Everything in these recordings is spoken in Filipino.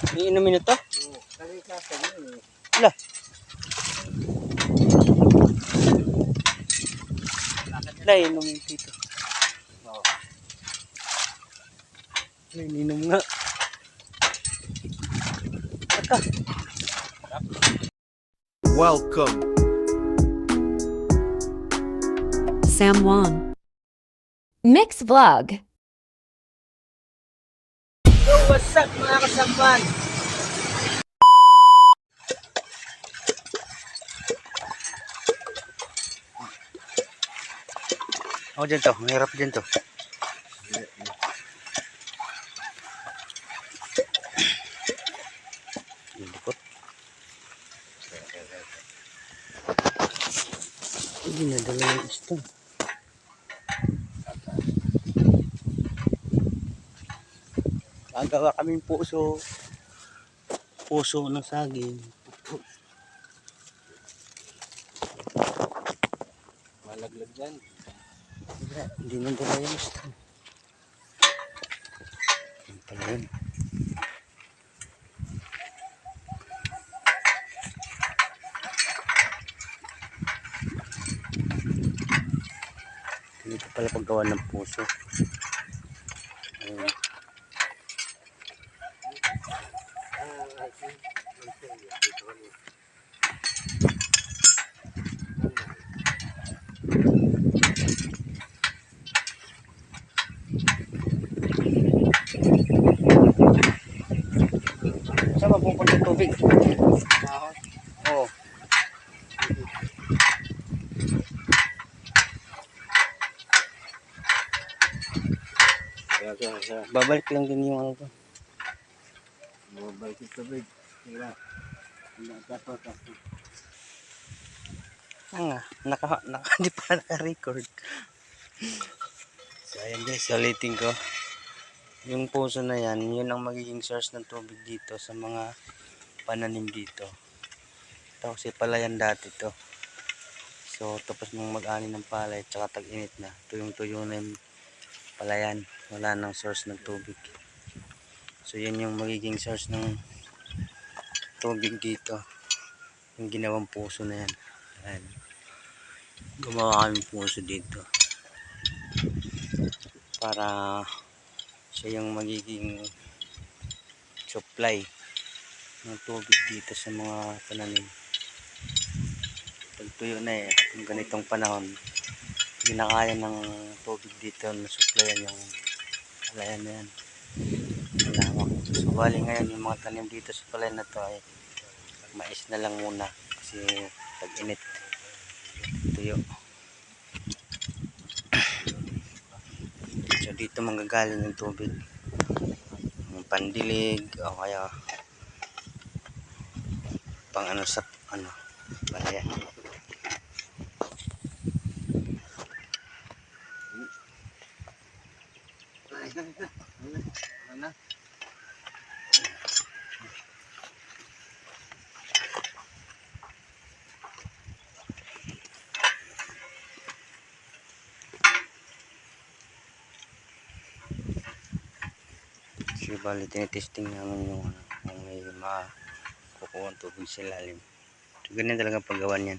Iinumin ito? Oo, kalikasan yun eh. Wala. Wala, iinumin dito. Oo. Wala, ininom nga. Aka. Welcome. Sam Wong. Mix Vlog. Yo, what's up mga kasamban? Ako dyan to, mahirap dyan to. Likot. Hindi nadala yung isto. Gagawa kaming puso. Puso ng saging. Malaglag dyan. Hindi nadala yung isto. Yan pala yun. Dito pala paggawa ng puso. Ayun. Saan mapupunta yung tubig? Oo. Kaya. Babalik lang din yung ano ko. Mabalik yung tubig. Kaya. Nakaso. Hindi pa naka-record. So ayan guys, ulitin ko. Yung puso na yan, yun ang magiging source ng tubig dito sa mga pananim dito. Ito kasi palayan dati to. So tapos nung mag-ani ng palay, tsaka tag-init na, tuyong-tuyo na yung palayan. Wala nang source ng tubig. So yun yung magiging source ng tubig dito. Yung ginawang puso na yan. Ayan. Gumawa kami puso dito. Para siya yung magiging supply ng tubig dito sa mga pananim. Pagtuyo na yung ganitong panahon, hindi na kaya ng tubig dito na supplyan yung palayan na yan. Malawak. So bali ngayon yung mga tanim dito sa palayan na to ay mais na lang muna kasi pag-init tuyo. So dito manggagaling yung tubig, yung pandilig o kaya pang ano sa ano palayan. So bali tinitesting namin yung ano, kung may makukuha ang tubig sa ilalim. So ganyan talaga paggawa niyan.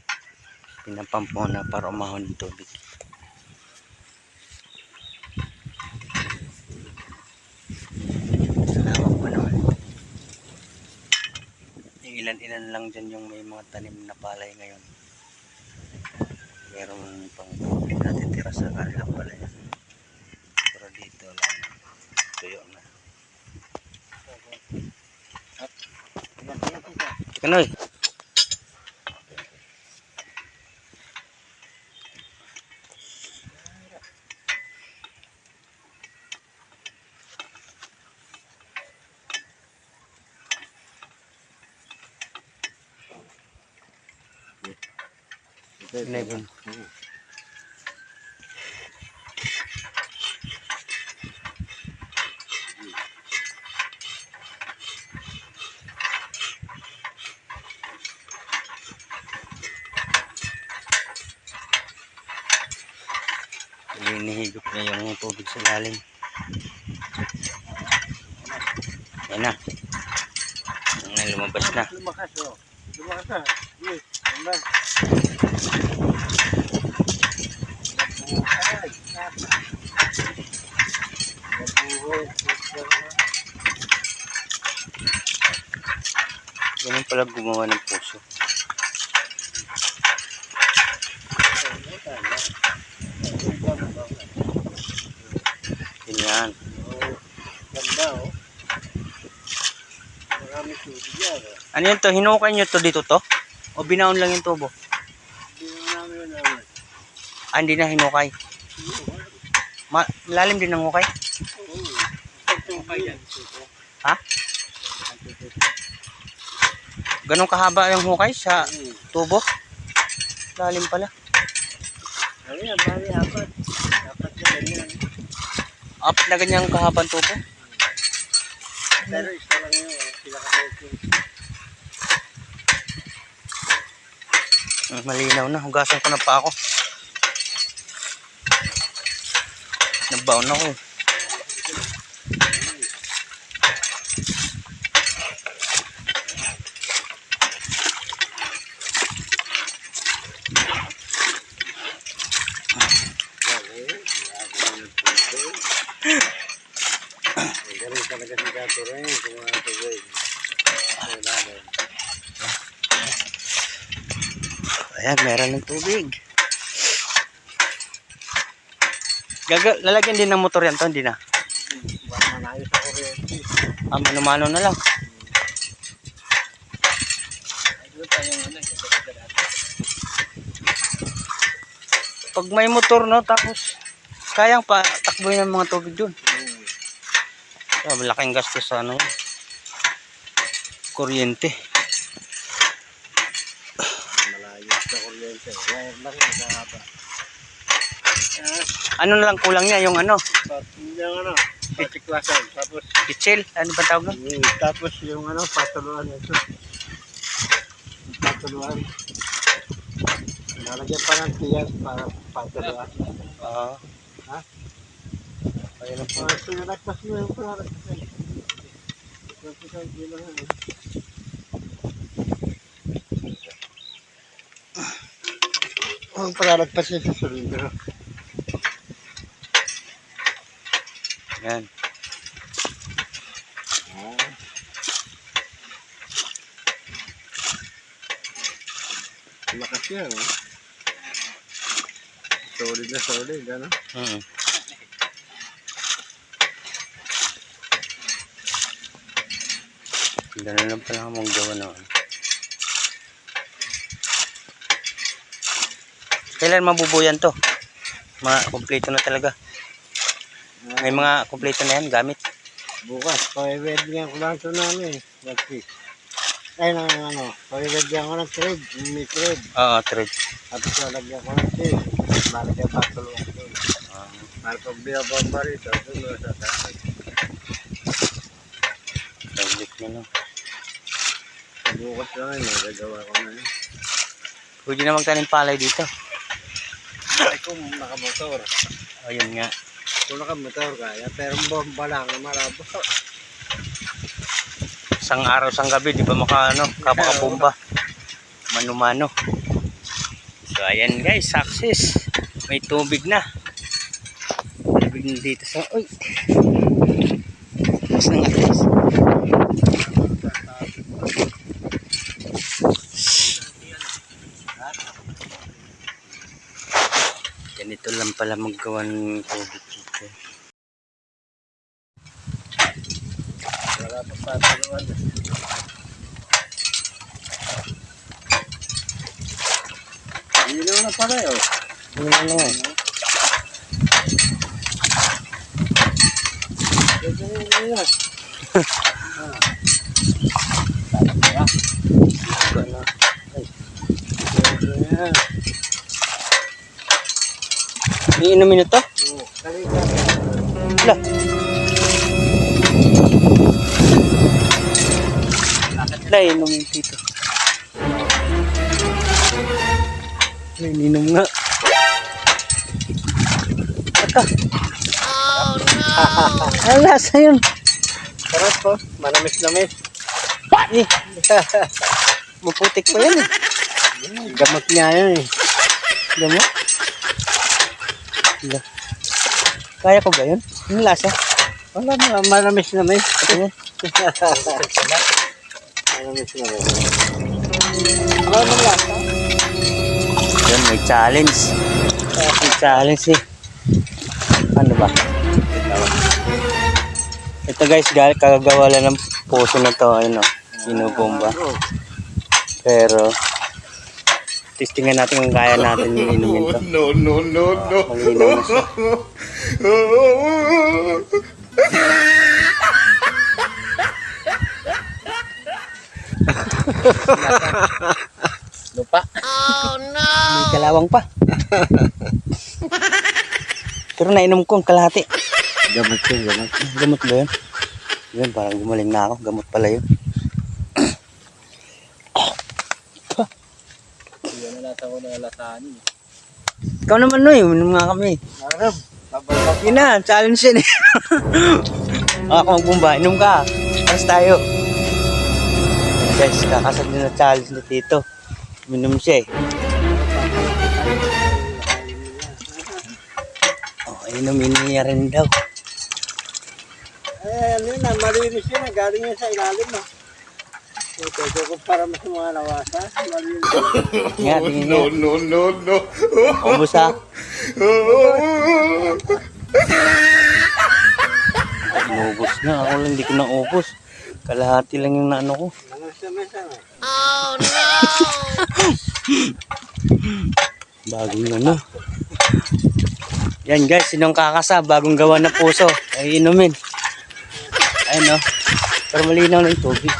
Pinapampo na para umahon ng tubig. Lawak pa naman. Ilan-ilan lang dyan yung may mga tanim na palay ngayon. Merong pang tubig na titira sa kanilang palay. Pero dito lang tuyo na. Kanoy. Pinay-pun. Hinihigop na yung tubig sa lalim. Ayan na. lumabas na. Lumakas, oh. Lumakas na. Yes, ganda. Ganun pala gumawa ng puso. Ganyan. Ganda, oh. Marami tubig yan, oh. Ano yun to? Hinukay nyo to dito to? O binaon lang yung tubo? Hindi namin yun namin. Ah, hindi na hinukay. Malalim din ang hukay? Ha? Ganun kahaba yung hukay sa tubo? Lalim pala. Ano yan, bali apat. Apat na ganyan. Apat na ganyang kahabang tubo? Pero isa lang yun, oh. Sila kasi. Malinaw na. Hugasan ko na pa ako. Nabaon ako eh. Galing talaga si Gato rin, kung mga tubig. Ayan, meron ng tubig. Lalagyan din ng motor yan to, hindi na. Baka manayos sa kuryente. Ah, mano-mano na lang. Ayun tayo nga na, Pag may motor, no, tapos kayang pa takboy ng mga tubig dun. Ah, malaking gastos sa ano yun. Kuryente. malayos sa kuryente. Wire lang yung kahaba. Ano na lang kulang niya, yung ano, Yung ano, patiklasan. Tapos, pitsil, ano ba tawag nun? tapos yung ano, patuluan ito. Patuluan. Nalagyan pa ng tiyas para patuluan. Oo. Ha? Ayun ang po. Ito yung nagpas mo yung product. Ang product pa siya sa sulito. Yan. Lakas yan, eh. Solid na solid, ano? Ganun lang pala mong gawa na. Kailan mabubuyan to? Kompleto na talaga. May mga kompleto na yan, gamit. Bukas, pawibedyan ko lang ito namin. Nag-fish. Ay, ano, pawibedyan ko ng thread. May thread. Oo, thread. Tapos lalagyan ko ng thread. Lalagyan pa tulungan ko. Para pag binabang pa rito, doon sa taas. Tablet na lang. Bukas lang yun, magagawa ko na yun. Pwede na magtanim palay dito. Ay, kung nakamotor. Ayun nga. Kung nakamotor kaya, pero bomba lang, marabo. Isang araw, isang gabi, di ba kapakabomba. Mano-mano. So, ayan guys, success. May tubig na. Tubig na dito sa... Uy! Mas na nga guys. Ganito lang pala maggawa ng tubig dito. Wala pa patuluan. Hindi naman na pala yun. Ano na nga. Iinumin ito? Wala. Wala, iinumin dito. May ininom nga. Aka. Oh no! Ang lasa yun. Sarap po, manamis-namis. Eh, maputik pa yan eh. Gamot niya yun eh. Gamot. Wala. Kaya ko ba yun? Yung lasa? Wala mo, maramis naman. Ito yan. Maramis naman. Wala mo lasa. Yan, may challenge. May challenge eh. Ano ba? Ito guys, kagagawa lang ng puso na to. Ayun o, binubomba. Pero, testingan natin kung kaya natin yung inumin to. No. Malinaw na siya. Lupa. Oh no! May kalawang pa. Pero nainom ko ang kalahati. Gamot yun, gamot. Gamot ba yun? Yun, parang gumaling na ako. Gamot pala yun. Ikaw naman no, uminom nga kami. Arab, bababa. Yun na, challenge yun eh. Ako magbumba, inom ka. Tapos tayo. Guys, kakasag din na challenge ni Tito. Uminom siya eh. Oh, inumin niya rin daw. Ano yun, malinis yun. Galing yun sa ilalim na. Ito ko para mas mga nawasa. Malinis yun. Nga, tingin niya. No. Ubus ha. Inubos na. Ako lang, hindi ko na ubos. Kalahati lang yung naano ko. Oh no! Bagong ano. Yan guys, sinong kakasa, bagong gawa na puso. Ay inumin. Ayun o. Pero malinaw na yung tubig.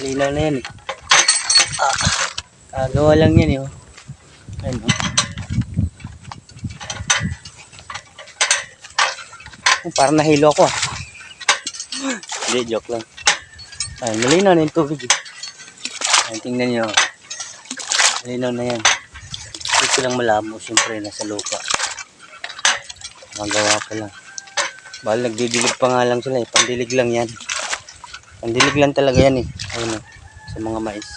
Malinaw na yan eh. Kagawa lang yan eh. Oh. Ayun o. Parang nahilo ako ah. Hindi, joke lang. Ayun, malinaw na yung tubig eh. Ayun, tingnan nyo. Malinaw na yan. Ito lang malamo, siyempre nasa lupa. Magawa pa lang. Bahal nagdidilig pa nga lang sila eh. Pandilig lang yan. Pandilig lang talaga yan eh. Ayun o. Sa mga mais.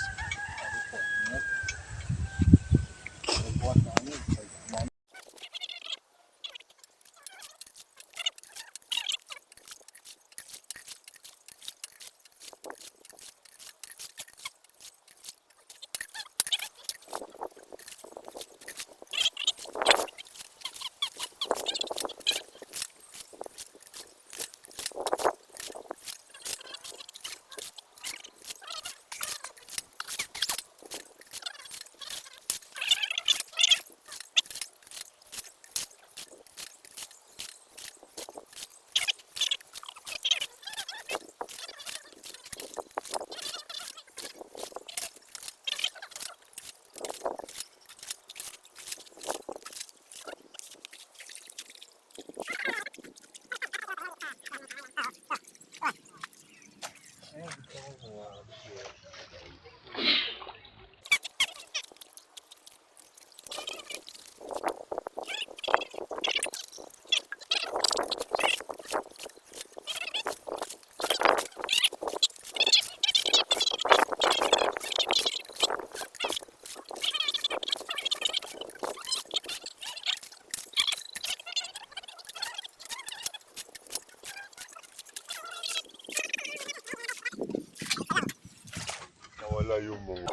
Nawala yung mga